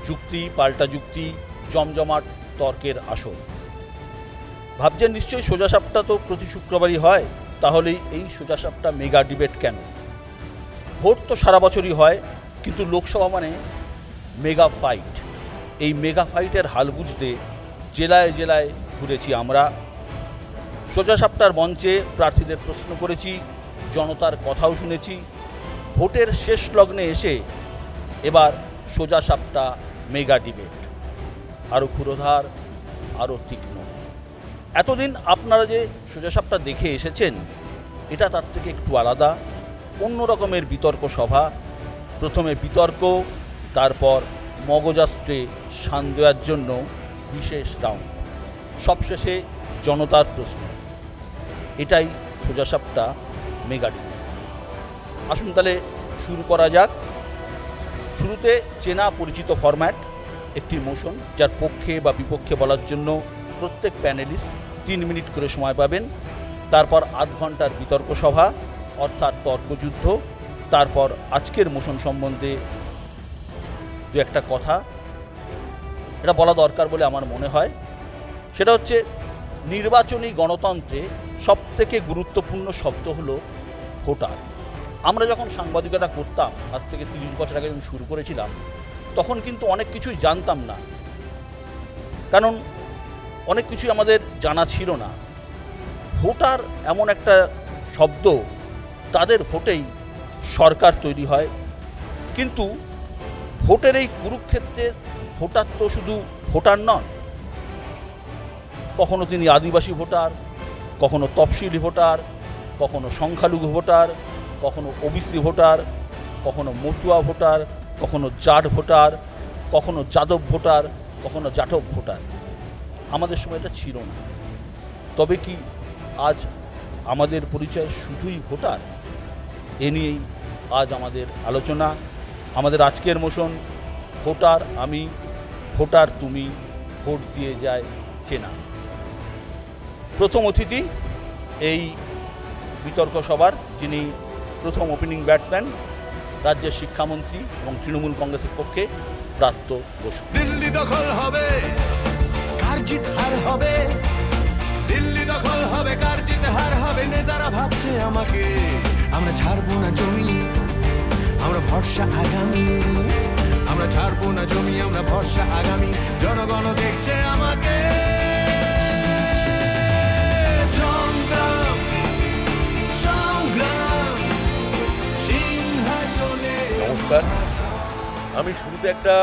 যুক্তি পাল্টা যুক্তি, জমজমাট তর্কের আসর। ভাবছেন নিশ্চয়ই সোজাসাপটা তো প্রতি শুক্রবারই হয়, তাহলে এই সোজাসাপটা মেগা ডিবেট কেন? ভোট তো সারা বছরই হয়, কিন্তু লোকসভা মানে মেগা ফাইট। এই মেগা ফাইটের হাল বুঝতে জেলায় জেলায় ঘুরেছি আমরা। সোজাসাপটার মঞ্চে প্রার্থীদের প্রশ্ন করেছি, জনতার কথাও শুনেছি। ভোটের শেষ লগ্নে এসে এবার সোজাসাপটা মেগা ডিবেট, আরও ক্ষুরোধার, আরও তীক্ষ্ণ। এতদিন আপনারা যে সোজাসাপটা দেখে এসেছেন, এটা তার থেকে একটু আলাদা, অন্য রকমের বিতর্ক সভা। প্রথমে বিতর্ক, তারপর মগজাস্ত্রে শান দেওয়ার জন্য বিশেষ রাউন্ড, সবশেষে জনতার প্রশ্ন। এটাই সোজাসাপটা মেগা ডিবেট। আসুন তাহলে শুরু করা যাক। শুরুতে চেনা পরিচিত ফরম্যাট, একটি মোশন যার পক্ষে বা বিপক্ষে বলার জন্য প্রত্যেক প্যানেলিস্ট 3 মিনিট করে সময় পাবেন। তারপর আধ ঘন্টার বিতর্ক সভা অর্থাৎ তর্কযুদ্ধ। তারপর আজকের মোশন সম্বন্ধে দু একটা কথা এটা বলা দরকার বলে আমার মনে হয়। সেটা হচ্ছে, নির্বাচনী গণতন্ত্রে সবথেকে গুরুত্বপূর্ণ শব্দ হলো ভোটার। আমরা যখন সাংবাদিকতা করতাম, আজ থেকে 30 বছর আগে যখন শুরু করেছিলাম, তখন কিন্তু অনেক কিছুই জানতাম না, কারণ অনেক কিছুই আমাদের জানা ছিল না। ভোটার এমন একটা শব্দ, তাদের ভোটেই সরকার তৈরি হয়। কিন্তু ভোটের এই কুরুক্ষেত্রে ভোটার তো শুধু ভোটার নন, কখনো তিনি আদিবাসী ভোটার, কখনো তফসিলি ভোটার, কখনো সংখ্যালঘু ভোটার, কখনো ওবিসি ভোটার, কখনো মতুয়া ভোটার, কখনো জাট ভোটার, কখনো যাদব ভোটার, কখনো জাটব ভোটার। আমাদের সময় এটা ছিল না। তবে কি আজ আমাদের পরিচয় শুধুই ভোটার? এ নিয়েই আজ আমাদের আলোচনা। আমাদের আজকের মোশন, ভোটার আমি, ভোটার তুমি, ভোট দিয়ে যায় চেনা। প্রথম অতিথি এই বিতর্ক সভার, যিনি প্রথম ওপেনিং ব্যাটসম্যান, রাজ্যের শিক্ষামন্ত্রী এবং তৃণমূল কংগ্রেসের পক্ষে ব্রাত্য বসু। দিল্লি দখল হবে, কার জিত হার হবে, দিল্লি দখল হবে, কার জিত হার হবে। নেতারা ভাবছে আমাকে, আমরা ছাড়বো না জমি, আমরা ভরসা আগামী, আমরা ছাড়বো না জমি, আমরা ভরসা আগামী। জনগণ দেখছে আমাকে। সংগ্রাম সংগ্রাম সিংহাসনে। নমস্কার। আমি শুরুতে একটা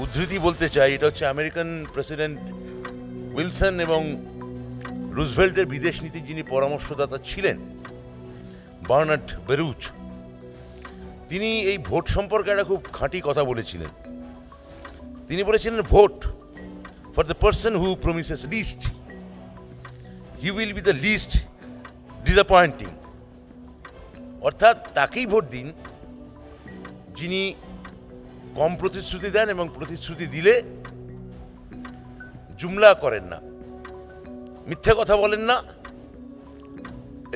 উদ্ধৃতি বলতে চাই। এটা হচ্ছে আমেরিকান প্রেসিডেন্ট উইলসন এবং রুজভেল্টের বিদেশ নীতির যিনি পরামর্শদাতা ছিলেন, বার্নার্ড বেরুচ। তিনি এই ভোট সম্পর্কে একটা খুব খাঁটি কথা বলেছিলেন। তিনি বলেছিলেন, vote for the person who promises least, he will be the least disappointing. অর্থাৎ তাকেই ভোট দিন যিনি কম প্রতিশ্রুতি দেন এবং প্রতিশ্রুতি দিলে জুমলা করেন না, মিথ্যে কথা বলেন না,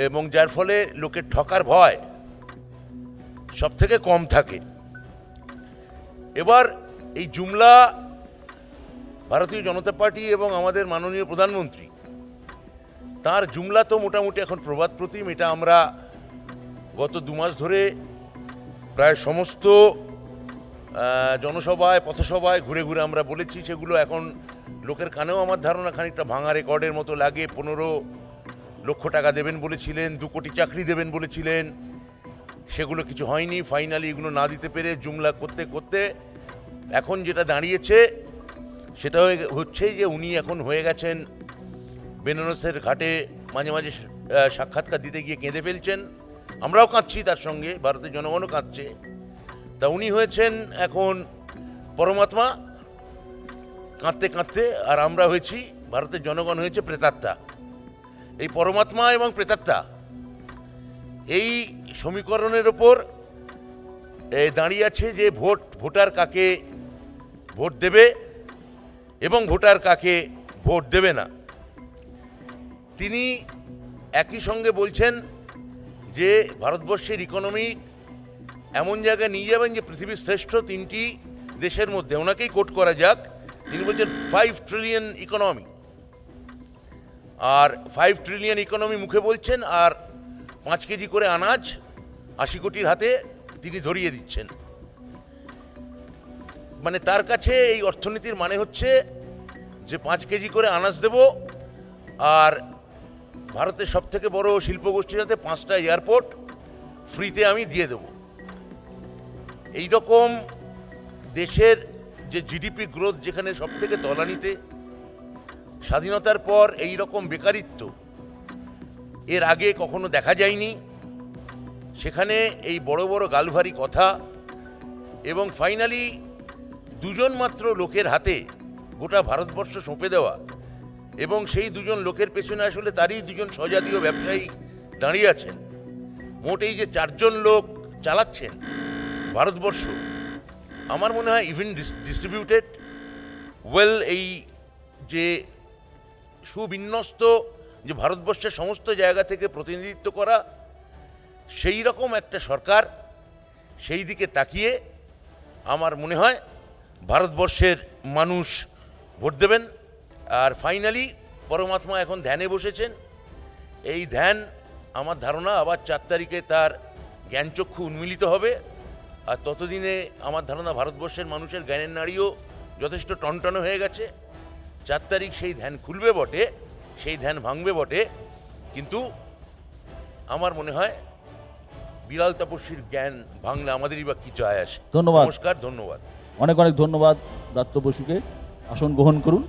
এবং যার ফলে লোকের ঠকার ভয় সব থেকে কম থাকে। এবার এই জুমলা ভারতীয় জনতা পার্টি এবং আমাদের মাননীয় প্রধানমন্ত্রী, তার জুমলা তো মোটামুটি এখন প্রবাদ প্রতিম। এটা আমরা গত 2 মাস ধরে প্রায় সমস্ত জনসভায়, পথসভায় ঘুরে ঘুরে আমরা বলেছি। সেগুলো এখন লোকের কানেও আমার ধারণা খানিকটা ভাঙা রেকর্ডের মতো লাগে। 15 লক্ষ টাকা দেবেন বলেছিলেন, 2 কোটি চাকরি দেবেন বলেছিলেন, সেগুলো কিছু হয়নি। ফাইনালি এগুলো না দিতে পেরে জুমলা করতে করতে এখন যেটা দাঁড়িয়েছে সেটা হচ্ছে যে উনি এখন হয়ে গেছেন বেনারসের ঘাটে মাঝে মাঝে সাক্ষাৎকার দিতে গিয়ে কেঁদে ফেলছেন। আমরাও কাঁদছি তার সঙ্গে, ভারতের জনগণও কাঁদছে। তা উনি হয়েছেন এখন পরমাত্মা কাঁদতে কাঁদতে, আর আমরা হয়েছি, ভারতের জনগণ হয়েছে প্রেতাত্মা। এই পরমাত্মা এবং প্রেতাত্মা, এই সমীকরণের ওপর দাঁড়িয়ে আছে যে ভোটার কাকে ভোট দেবে এবং ভোটার কাকে ভোট দেবে না। তিনি একই সঙ্গে বলছেন যে ভারতবর্ষের ইকোনমি এমন জায়গায় নিয়ে যাবেন যে পৃথিবীর শ্রেষ্ঠ 3টি দেশের মধ্যে, ওনাকেই কোট করা যাক, তিনি বলছেন 5 ট্রিলিয়ন ইকোনমি। আর 5 ট্রিলিয়ন ইকোনমি মুখে বলছেন, আর 5 কেজি করে আনাজ 80 কোটির হাতে তিনি ধরিয়ে দিচ্ছেন। মানে তার কাছে এই অর্থনীতির মানে হচ্ছে যে 5 কেজি করে আনাজ দেব, আর ভারতের সবথেকে বড় শিল্পগোষ্ঠীর হাতে 5টা এয়ারপোর্ট ফ্রিতে আমি দিয়ে দেব। এই রকম দেশের যে জিডিপি গ্রোথ যেখানে সবথেকে তলানিতে, স্বাধীনতার পর এই রকম বেকারিত্ব এর আগে কখনো দেখা যায়নি, সেখানে এই বড় বড় গালভারি কথা, এবং ফাইনালি 2জন মাত্র লোকের হাতে গোটা ভারতবর্ষ সঁপে দেওয়া, এবং সেই 2জন লোকের পেছনে আসলে তারই 2জন স্বজাতীয় ব্যবসায়ী দাঁড়িয়ে আছেন। মোট এই যে 4জন লোক চালাচ্ছেন ভারতবর্ষ, আমার মনে হয় ইভেন ডিস্ট্রিবিউটেড ওয়েল, এই যে সুবিন্যস্ত যে ভারতবর্ষের সমস্ত জায়গা থেকে প্রতিনিধিত্ব করা, সেই রকম একটা সরকার, সেই দিকে তাকিয়ে আমার মনে হয় ভারতবর্ষের মানুষ ভোট দেবেন। আর ফাইনালি পরমাত্মা এখন ধ্যানে বসেছেন। এই ধ্যান আমার ধারণা আবার 4 তারিখে তার জ্ঞানচক্ষু উন্মিলিত হবে, আর ততদিনে আমার ধারণা ভারতবর্ষের মানুষের জ্ঞানের নাড়িও যথেষ্ট টনটনে হয়ে গেছে। 4 তারিখ সেই ধ্যান খুলবে বটে, সেই ধ্যান ভাঙবে বটে, কিন্তু আমার মনে হয় বিড়াল তপস্বীর জ্ঞান ভাঙলে আমাদেরই বা কি যায় আসে। ধন্যবাদ। নমস্কার, ধন্যবাদ। অনেক অনেক ধন্যবাদ ব্রাত্য বসুকে। আসন গ্রহণ করুন।